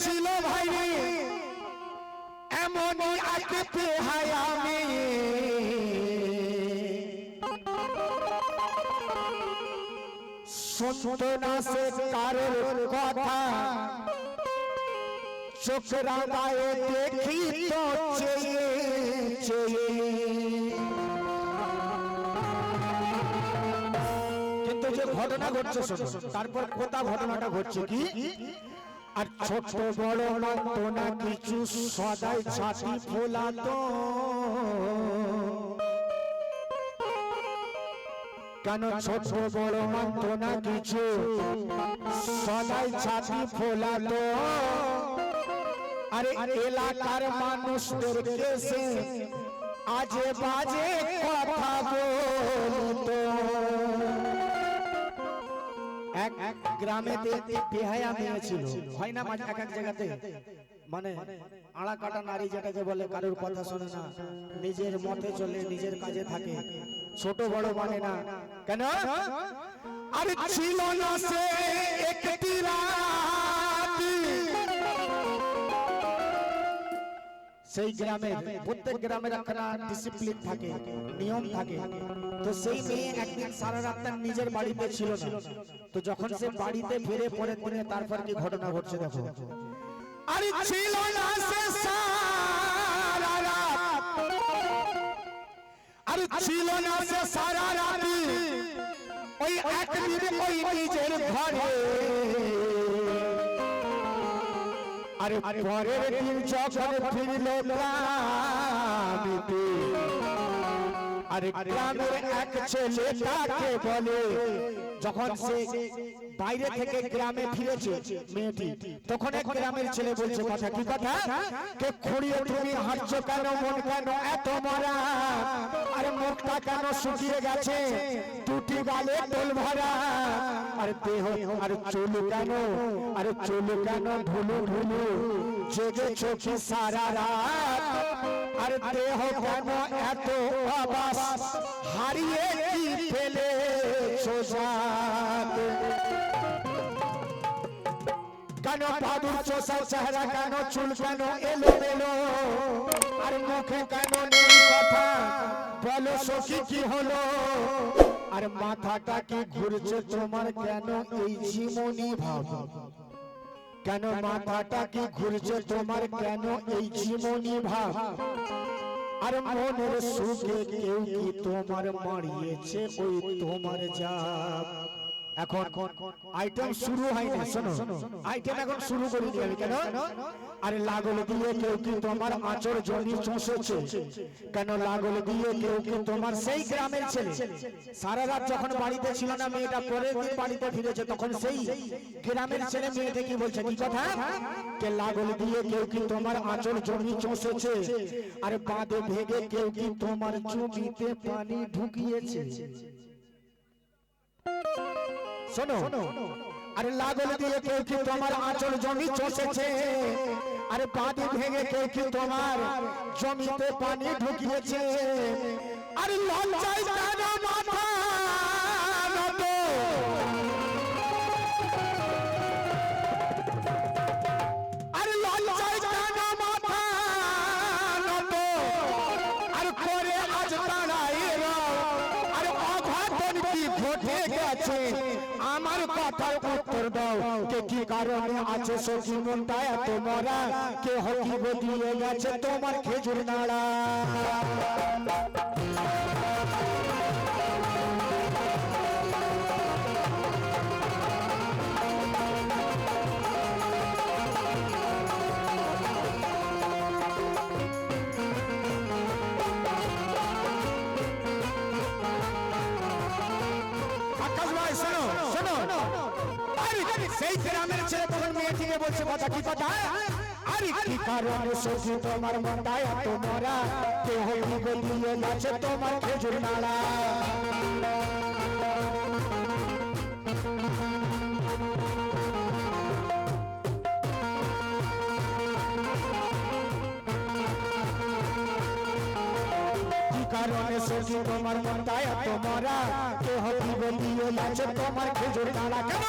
ছিল ভাই এমনই আগে পেহাই আমি শুনতো না সে কারোর কথা চোখ রাঙায় দেখি তো চেয়ে চেয়ে কিন্তু যে ঘটনা ঘটছে তারপর কোথা ঘটনাটা ঘটছে কি আর ছোট বড় মানতো না কিছু সদাই ছাতি ফোলাতো কেন ছোট বড় মানতো না কিছু সদাই ছাতি ফোলাতো আরে এলাকার মানুষদেরকে সে আজে বাজে কথা বলতো এক গ্রামে বেহায়া মেয়ে ছিল হয় না এক এক জায়গাতে মানে আড়া কাটা নারী যেটাকে বলে কারোর কথা শোনে না নিজের মতে চলে নিজের কাজে থাকে ছোট বড় মানে না কেন আরে ছিল না সে একটি রাত সেই গ্রামে প্রত্যেক গ্রামের একটা ডিসিপ্লিন থাকে নিয়ম থাকে তো সেই মেয়ে একদিন সারা রাত তার নিজের বাড়িতে ছিল না তো যখন সে বাড়িতে ফিরে পরের দিনে তারপর কি ঘটনা ঘটছে দেখো আরে ছিল না সে সারা রাত আরে ছিল না সে সারা রাত ওই একদিন ওই নিজের ঘরে আরে পরের দিন যখন ফিরল গ্রামেতে আরে গ্রামের এক ছেলে তাকে বলে যখন সে বাইরে থেকে গ্রামে ফিরেছে মেয়েটি তখন এক গ্রামের ছেলে বলছে কথা কি কথা কে খুঁড়িয়ে তুমি হাঁটছো কেন মন কেন এত মরা আরে মুখটা কেন শুকিয়ে গেছে দুটি গালে টোল ভরা আরে দেহ আরে চুল কেন আরে চুল কেন ঢুলু ঢুলু জেগেছো কি সারা রাত আরে দেহ কেন এত আবাস হারিয়ে কি ফেলেছো জাত কেন বাদুর চোষা চেহারা কেন চুল কেন এলো এলো আর মুখে কেন নেই কথা বলো সখী কি হলো আর মাথাটা কি ঘুরছে তোমার কেন এই জীবনী ভাব কেন মাথাটা কি ঘুরছে তোমার কেন এই জীবনী ভাব আর মনের সুখে কেউ কি তোমার মারিয়েছে ওই তোমার জাপ এখন আইটেম শুরু হয়নি শোনো আইটেম এখন শুরু করে দিই কেন আরে লাগল দিয়ে কেউ কি তোমার আঁচড় জড়ি চষেছে কেন লাগল দিয়ে কেউ কি তোমার সেই গ্রামের ছেলে সারা রাত যখন বাড়িতে ছিল না মেয়েটা পরের দিন বাড়িতে ফিরেছে তখন সেই গ্রামের ছেলে মেয়েটা কি বলছে কি কথা কে লাগল দিয়ে কেউ কি তোমার আঁচড় জড়ি চষেছে আরে বাঁধে ভেগে কেউ কি তোমার জমিতে পানি ঢুকিয়েছে শোনো আরে লাগল দিয়ে কেউ কি তোমার আঁচল জমি চষেছে আরে বাঁধে ভেঙে কেউ কি তোমার জমিতে পানি ঢুকিয়েছে আরে লজ্জায় কেন মাথা নত আরে লজ্জায় কেন মাথা নত আর করে আজ দাঁড়াই আরে অঘটন কি ঘটে গেছে আমার কথার উত্তর দাও কে কি কারণে আছে সখী মনটা এত মরা কে হকি বদলিয়ে গেছে তোমার খেজুর নাড়া সেই গ্রামের ছেলে তখন মেয়েটিকে বলছে কথা কি কথা আরে কি কারণে সখী তোমার মনটা এত মরা কে হকি বদলিয়ে গেছে তোমার খেজুর নাড়া কারণে সখী তোমার মনটা এত মরা কে হকি বদলিয়ে গেছে তোমার খেজুর নাড়া কেন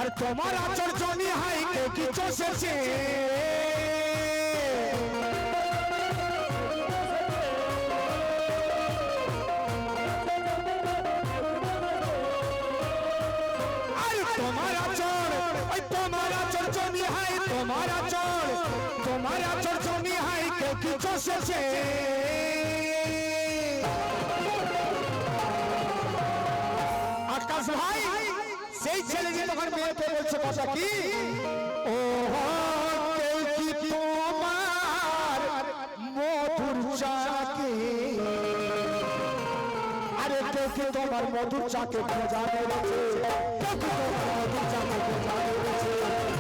আর তোমার আচরণই হাই কে কি চষেছে তোমার আচরণই হাই তোমার আচরণই হাই কে কি চষেছে আকাশ ভাই সেই ছেলে যে তখন মেয়েকে বলছে কথা কি ও কেউ কি তোমার মধুর চাকে আরে কেউ কি তোমার মধুর চাকে খোঁজা মেরেছে কেউ কি তোমার মধুর চাকে খোঁজা মেরেছে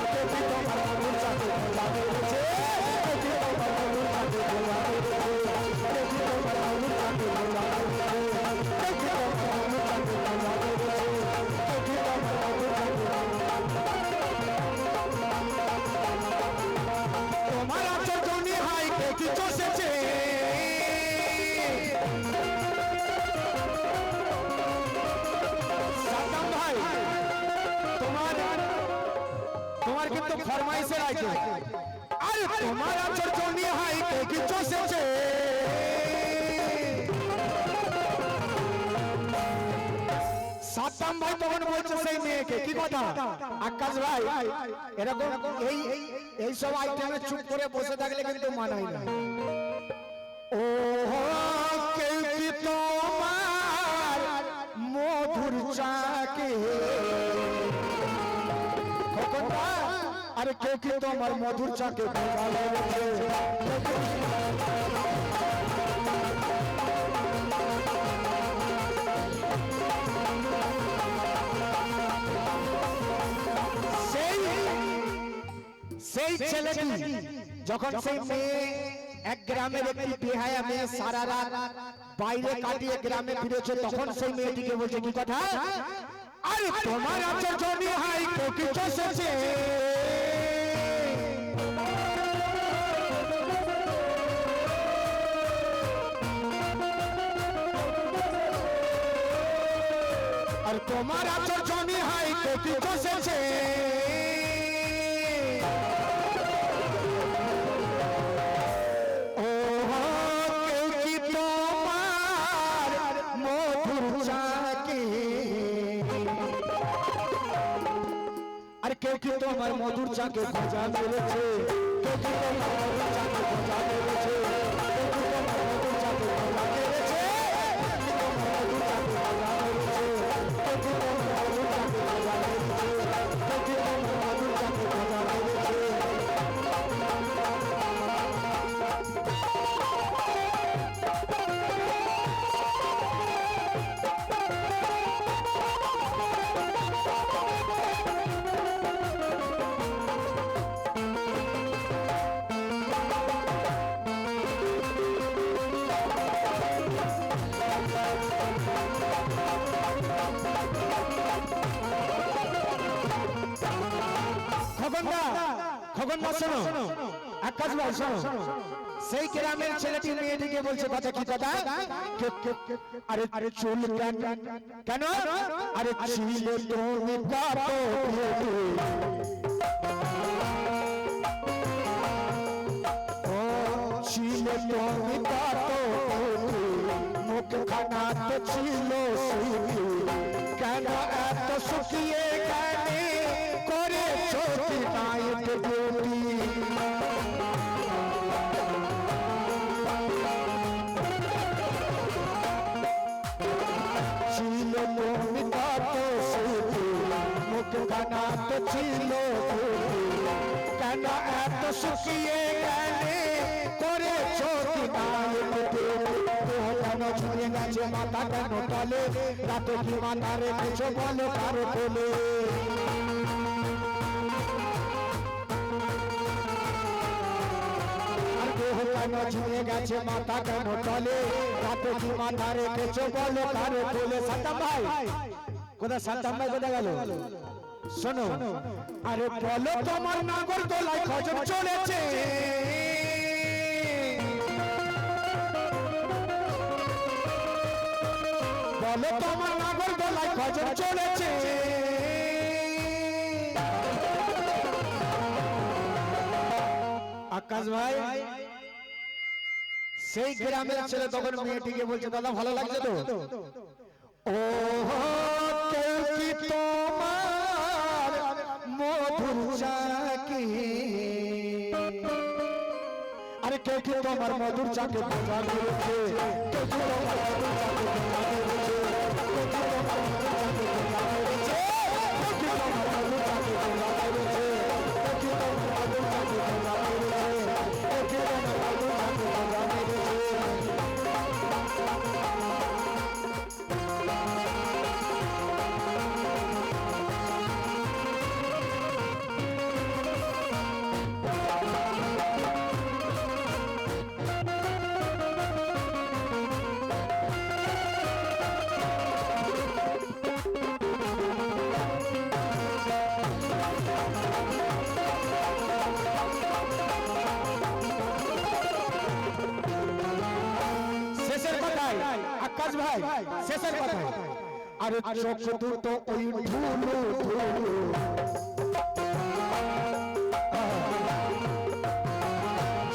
কেউ কি তোমার মধুর চাকে খোঁজা মেরেছে কেউ কি তোমার মধুর চাকে খোঁজা মেরেছে কেউ কি তোমার মধুর চাকে খোঁজা মেরেছে কেউ কি তোমার মধুর চাকে খোঁজা মেরেছে তোমার আচরণই হাই কে কি চষেছে সাদ্দাম ভাই তোমার কিন্তু ফরমাইশের আছে আরে তোমার আচরণই হাই কে কি চষেছে সাদ্দাম ভাই তখন বলছে সেই মেয়েকে কি কথা আকাশ ভাই এরকম এই সব আইটেমে চুপ করে বসে থাকলে কিন্তু মানায় না ও কেউ কি তোমার মধুর চাকে আরে কেউ কি তোমার মধুর চাকে সেই ছেলেটি যখন সেই মেয়ে এক গ্রামের একটি বেহায়া মেয়ে সারা রাত বাইরে কাটিয়ে গ্রামে ফিরেছে তখন সেই মেয়েটিকে বলছে কি কথা আরে তোমার আচরণই হাই কে কি চষেছে আর তোমার আচরণই হাই কে কি চষেছে কেউ কি তোমার মধুর চাকে খোঁজা মেরেছে কেউ কি তোমার মধুর চাকে খোঁজা মেরেছে কেউ কি তোমার মধুর চাকে খোঁজা মেরেছে কেউ কি তোমার মধুর চাকে খোঁজা মেরেছে কেউ কি তোমার মধুর চাকে খোঁজা মেরেছে কেউ কি তোমার মধুর চাকে খোঁজা মেরেছে খগনদা শোনো আকাশ ভাই শোনো সেই গ্রামের ছেলেটি মেয়েটিকে বলছে কথা কি কথা আরে আরে চুল কেন আরে ছিলে তুমি কত ছিলে তুমি কত মুখ খানা তো ছিল কেন এত শুকিয়ে গেলে করে ছোটি নাইট ডিউটি ছিল তুমি কত সুখী মুখ খানা তো ছিল কেন এত শুকিয়ে গেলে করে ছোটি নাইট ডিউটি কেন ছুঁয়ে গেছে মাথা কেন তলে রাতে কি মাথা রেখেছো বলো কারো বলে কেন ছুঁয়ে গেছে মাথা কেন তলে রাতে কি মাথা রেখেছো বলো কারো বলে সাদ্দাম ভাই কোথায় সাদ্দাম ভাই কোথায় গেল শোনো আরে বলো তোমার নাগর দোলায় খজর চলেছে বলো তোমার নাগর দোলায় খজর চলেছে আকাশ ভাই সেই গ্রামের ছেলে তখন মেয়েটিকে বলছে দাদা ভালো লাগছে তো ও কেউ কি তোমার মধুর চাকে আরে কেউ কি তোমার মধুর চাকে পূজা করেছে কেউ কি তোমার মধুর চাকে পূজা করেছে কেউ কি তোমার মধুর চাকে পূজা করেছে কেউ কি তোমার মধুর চাকে পূজা করেছে কেউ কি তোমার মধুর চাকে পূজা করেছে কেউ কি তোমার মধুর চাকে পূজা করেছে আকাশ ভাই শেষের কথা আরে চোখ দুটো ওই ধুলো ধুলো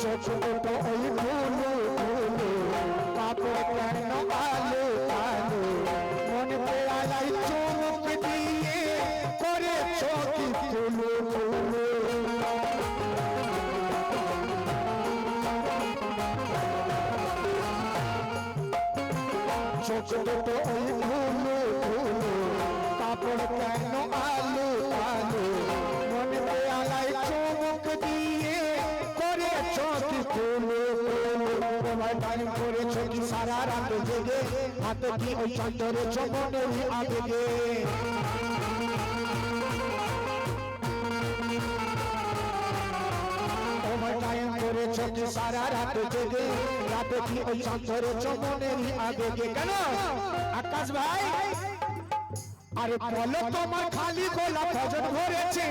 চোখ দুটো ওই ধুলো ধুলো কাপড় কেন আলো আলো মনে পেড়ালাই চোখ দিয়ে করে চোখ তুলো তুলো চোখ দুটো ওই ধুলো ধুলো কাপড় কেন আলো আলো মনে পেয়ালাই চোখ দিয়ে করে চোখ তুলো টাইম করেছ কি সারা রাত জেগে হাত কি ওই চন্দ্রে চমনের আবেগে টাইম করেছ কি সারা রাত জেগে রাত কি ওই চন্দ্রে চমনের আবেগে কেন আকাশ ভাই আরে বলো তোমার খালি গোলা ভজন ভরেছে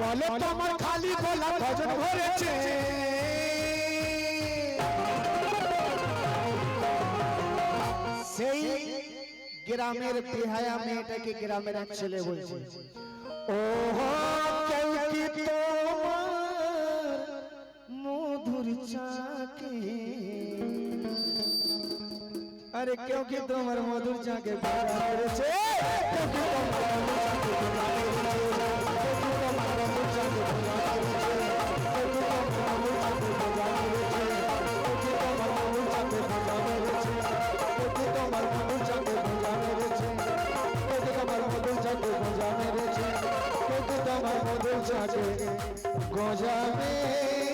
বলো তোমার খালি গোলা ভজন ভরেছে সেই গ্রামের বেহায়া মেয়েটাকে গ্রামের এক ছেলে বলছে ও কেউ কি তোমার মধুর চাকে আরে কেউ কি তোমার মধুর চাকে করেছে কেউ কি তোমার মধুর চাকে গোজা মেরেছে